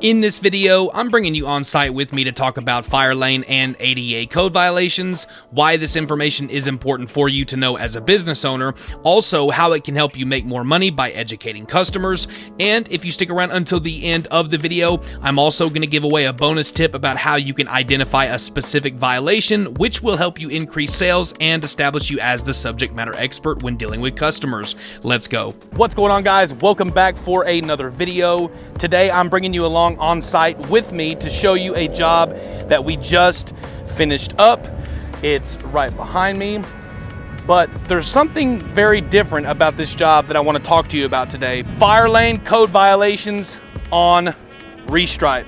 In this video, I'm bringing you on site with me to talk about Firelane and ADA code violations, why this information is important for you to know as a business owner, also how it can help you make more money by educating customers, and if you stick around until the end of the video, I'm also going to give away a bonus tip about how you can identify a specific violation, which will help you increase sales and establish you as the subject matter expert when dealing with customers. Let's go. What's going on, guys? Welcome back for another video. Today, I'm bringing you along on site with me to show you a job that we just finished up. It's right behind me, but there's something very different about this job that I want to talk to you about today. Firelane code violations on restripe.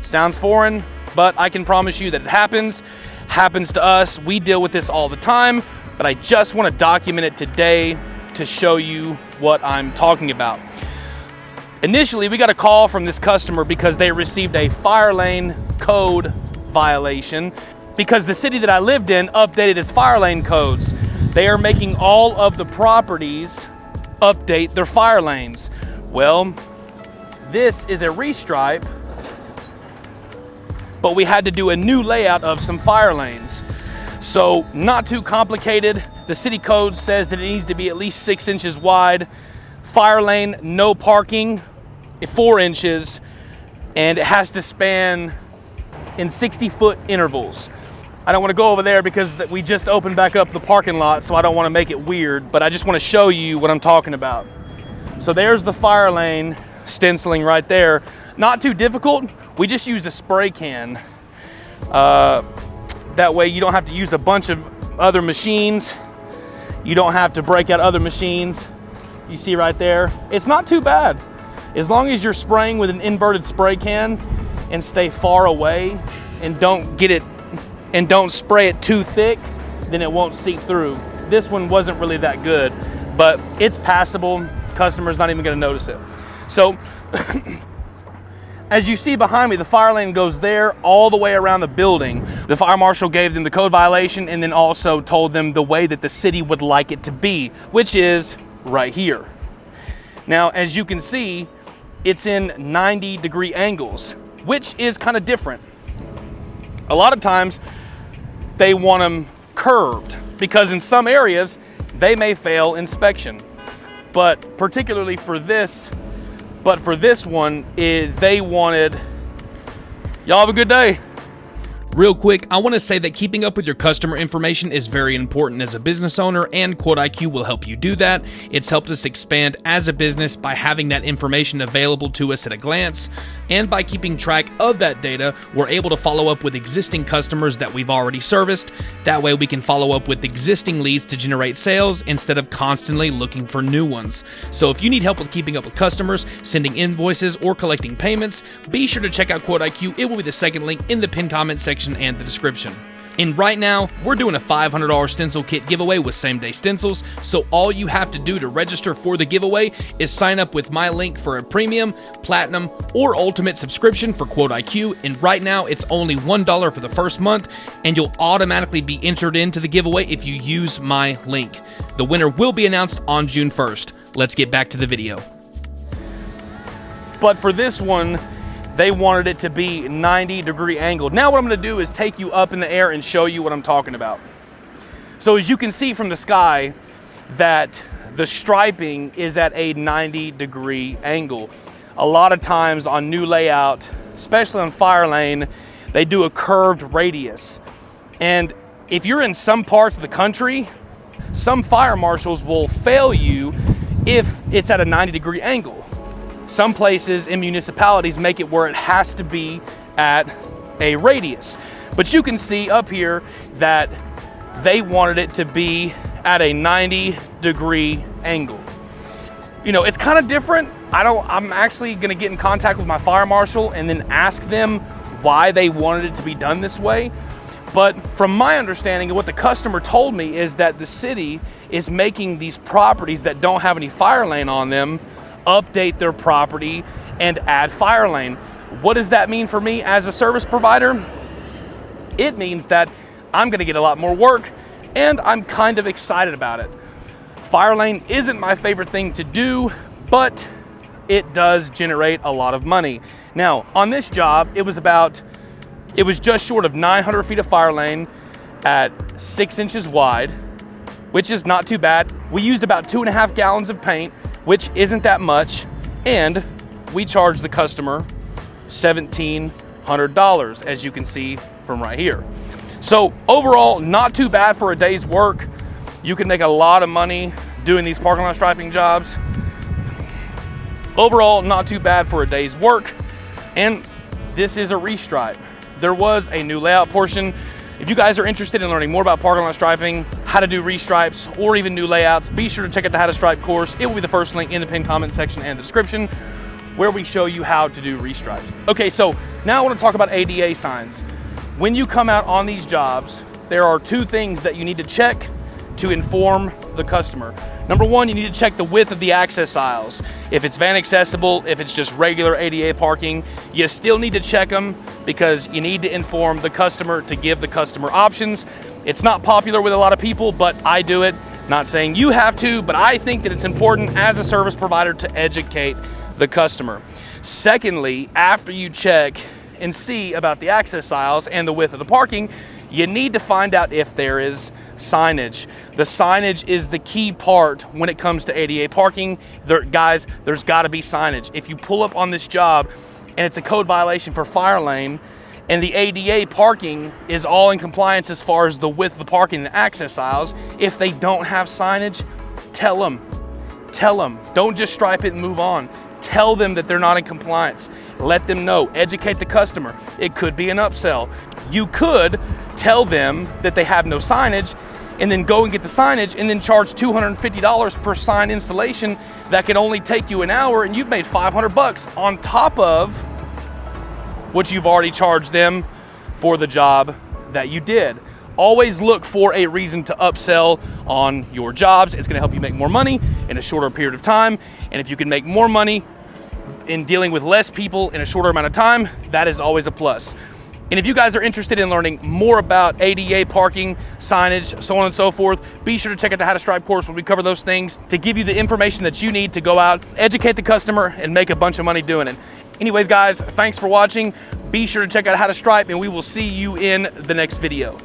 Sounds foreign, but I can promise you that it happens to us. We deal with this all the time, but I just want to document it today to show you what I'm talking about. Initially, we got a call from this customer because they received a Firelane code violation because the city that I lived in updated its Firelane codes. They are making all of the properties update their Firelanes. Well, this is a restripe, but we had to do a new layout of some Firelanes. So, not too complicated. The city code says that it needs to be at least 6 inches wide. Firelane, no parking, 4 inches, and it has to span in 60-foot intervals. I don't want to go over there because we just opened back up the parking lot, so I don't want to make it weird, but I just want to show you what I'm talking about. So there's the Firelane stenciling right there. Not too difficult. We just used a spray can. That way you don't have to use a bunch of other machines. You don't have to break out other machines. You see right there, it's not too bad. As long as you're spraying with an inverted spray can and stay far away and don't spray it too thick, then it won't seep through. This one wasn't really that good, but it's passable. Customer's not even gonna notice it. So, as you see behind me, the Firelane goes there all the way around the building. The fire marshal gave them the code violation and then also told them the way that the city would like it to be, which is right here. Now, as you can see, it's in 90-degree angles, which is kind of different. A lot of times, they want them curved because in some areas, they may fail inspection. But particularly for this one, they wanted, y'all have a good day. Real quick, I want to say that keeping up with your customer information is very important as a business owner, and QuoteIQ will help you do that. It's helped us expand as a business by having that information available to us at a glance, and by keeping track of that data, we're able to follow up with existing customers that we've already serviced. That way we can follow up with existing leads to generate sales instead of constantly looking for new ones. So if you need help with keeping up with customers, sending invoices, or collecting payments, be sure to check out QuoteIQ. It will be the second link in the pinned comment section and the description. And right now, we're doing a $500 Stencil Kit giveaway with same-day stencils, so all you have to do to register for the giveaway is sign up with my link for a premium, platinum, or ultimate subscription for QuoteIQ, and right now it's only $1 for the first month, and you'll automatically be entered into the giveaway if you use my link. The winner will be announced on June 1st. Let's get back to the video. But for this one, they wanted it to be 90-degree angled. Now what I'm gonna do is take you up in the air and show you what I'm talking about. So as you can see from the sky, that the striping is at a 90-degree angle. A lot of times on new layout, especially on Firelane, they do a curved radius. And if you're in some parts of the country, some fire marshals will fail you if it's at a 90-degree angle. Some places in municipalities make it where it has to be at a radius. But you can see up here that they wanted it to be at a 90-degree angle. You know, it's kind of different. I'm actually gonna get in contact with my fire marshal and then ask them why they wanted it to be done this way. But from my understanding, what the customer told me is that the city is making these properties that don't have any Firelane on them update their property and add Firelane. What does that mean for me as a service provider? It means that I'm gonna get a lot more work, and I'm kind of excited about it. Firelane isn't my favorite thing to do, but it does generate a lot of money. Now, on this job, it was just short of 900 feet of Firelane at 6 inches wide, which is not too bad. We used about 2.5 gallons of paint, which isn't that much, and we charged the customer $1,700, as you can see from right here. So overall, not too bad for a day's work. You can make a lot of money doing these parking lot striping jobs. Overall, not too bad for a day's work. And this is a restripe. There was a new layout portion. If you guys are interested in learning more about parking lot striping, how to do restripes, or even new layouts, be sure to check out the How to Stripe course. It will be the first link in the pinned comment section and the description, where we show you how to do restripes. Okay, so now I want to talk about ADA signs. When you come out on these jobs, there are 2 things that you need to check to inform the customer. Number 1, you need to check the width of the access aisles. If it's van accessible, if it's just regular ADA parking, you still need to check them because you need to inform the customer to give the customer options. It's not popular with a lot of people, but I do it. Not saying you have to, but I think that it's important as a service provider to educate the customer. Secondly, after you check and see about the access aisles and the width of the parking, you need to find out if there is signage. The signage is the key part when it comes to ADA parking. Guys, there's got to be signage. If you pull up on this job and it's a code violation for Firelane and the ADA parking is all in compliance as far as the width of the parking and the access aisles, if they don't have signage, tell them. Tell them. Don't just stripe it and move on. Tell them that they're not in compliance. Let them know. Educate the customer. It could be an upsell. You could tell them that they have no signage and then go and get the signage and then charge $250 per sign installation. That can only take you an hour, and you've made $500 on top of what you've already charged them for the job that you did. Always look for a reason to upsell on your jobs. It's going to help you make more money in a shorter period of time. And if you can make more money in dealing with less people in a shorter amount of time, that is always a plus. And if you guys are interested in learning more about ADA parking, signage, so on and so forth, be sure to check out the How to Stripe course where we cover those things to give you the information that you need to go out, educate the customer, and make a bunch of money doing it. Anyways, guys, thanks for watching. Be sure to check out How to Stripe, and we will see you in the next video.